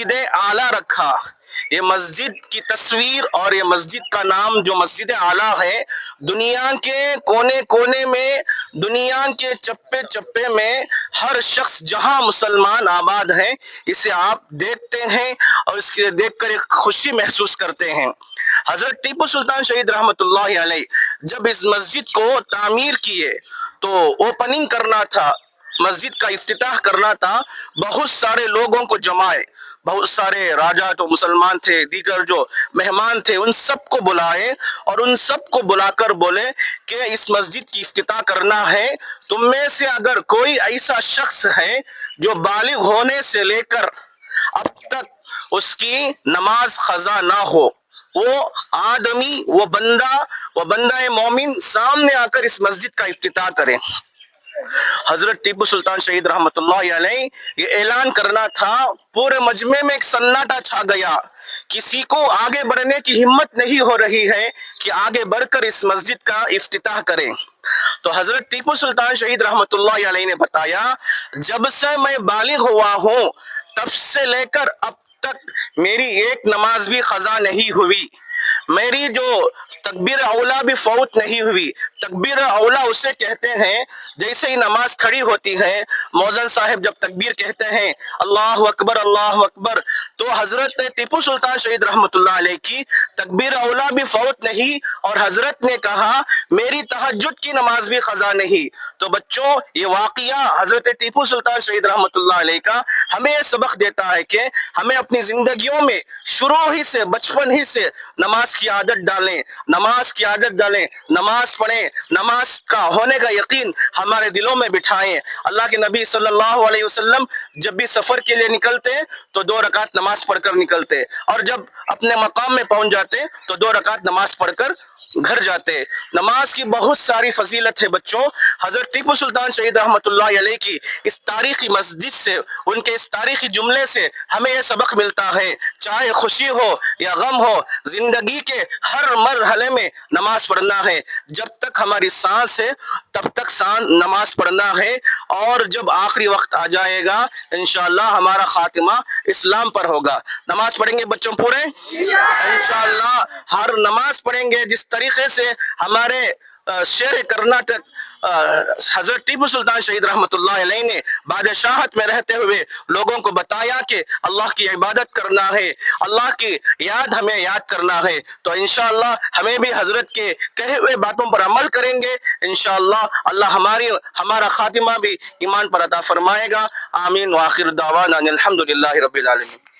مسجد اعلیٰ رکھا. یہ مسجد کی تصویر اور یہ مسجد کا نام جو مسجد اعلیٰ ہے، دنیا کے کونے کونے میں، دنیا کے چپے چپے میں ہر شخص جہاں مسلمان آباد ہیں اسے آپ دیکھتے ہیں اور اس کے دیکھ کر ایک خوشی محسوس کرتے ہیں. حضرت ٹیپو سلطان شہید رحمۃ اللہ علیہ جب اس مسجد کو تعمیر کیے تو اوپننگ کرنا تھا، مسجد کا افتتاح کرنا تھا، بہت سارے لوگوں کو جمائے، بہت سارے راجا تو مسلمان تھے، دیگر جو مہمان تھے ان سب کو بلائے اور ان سب کو بلا کر بولے کہ اس مسجد کی افتتاح کرنا ہے. تم میں سے اگر کوئی ایسا شخص ہے جو بالغ ہونے سے لے کر اب تک اس کی نماز قضا نہ ہو، وہ آدمی، وہ بندہ مومن سامنے آ کر اس مسجد کا افتتاح کرے. حضرت ٹیپو سلطان شہید رحمۃ اللہ علیہ یہ اعلان کرنا تھا، پورے مجمع میں ایک سناٹا چھا گیا، کسی کو آگے بڑھنے کی ہمت نہیں ہو رہی ہے کہ آگے بڑھ کر اس مسجد کا افتتاح کریں. تو حضرت ٹیپو سلطان شہید رحمۃ اللہ علیہ نے بتایا، جب سے میں بالغ ہوا ہوں تب سے لے کر اب تک میری ایک نماز بھی قضا نہیں ہوئی، میری جو تکبیر اولا بھی فوت نہیں ہوئی. تکبیر اولا اسے کہتے ہیں جیسے ہی نماز کھڑی ہوتی ہے، مؤذن صاحب جب تکبیر کہتے ہیں اللہ اکبر اللہ اکبر، تو حضرت ٹیپو سلطان شہید رحمۃ اللہ علیہ کی تکبیر اولا بھی فوت نہیں اور حضرت نے کہا میری تہجد کی نماز بھی قضا نہیں. تو بچوں، یہ واقعہ حضرت ٹیپو سلطان شہید رحمۃ اللہ علیہ کا ہمیں یہ سبق دیتا ہے کہ ہمیں اپنی زندگیوں میں شروع ہی سے، بچپن ہی سے نماز کی عادت ڈالیں، نماز پڑھیں، نماز کا ہونے کا یقین ہمارے دلوں میں بٹھائیں. اللہ کے نبی صلی اللہ علیہ وسلم جب بھی سفر کے لیے نکلتے تو 2 رکعت نماز پڑھ کر نکلتے اور جب اپنے مقام میں پہنچ جاتے تو 2 رکعت نماز پڑھ کر گھر جاتے. نماز کی بہت ساری فضیلت ہے بچوں. حضرت ٹیپو سلطان شہید رحمۃ اللہ علیہ کی اس تاریخی مسجد سے، ان کے اس تاریخی جملے سے ہمیں یہ سبق ملتا ہے، چاہے خوشی ہو یا غم ہو، زندگی کے ہر مرحلے میں نماز پڑھنا ہے. جب تک ہماری سانس ہے تب تک نماز پڑھنا ہے، اور جب آخری وقت آ جائے گا انشاءاللہ ہمارا خاتمہ اسلام پر ہوگا. نماز پڑھیں گے بچوں پورے انشاءاللہ. ہر نماز پڑھیں گے جس طریقے سے ہمارے شیر کرناٹک حضرت ٹیپو سلطان شہید رحمۃ اللہ علیہ نے بادشاہت میں رہتے ہوئے لوگوں کو بتایا کہ اللہ کی عبادت کرنا ہے، اللہ کی یاد ہمیں یاد کرنا ہے. تو انشاءاللہ ہمیں بھی حضرت کے کہے ہوئے باتوں پر عمل کریں گے انشاءاللہ. اللہ ہمارا خاتمہ بھی ایمان پر عطا فرمائے گا. آمین. وآخر دعوانا الحمدللہ رب العالمین.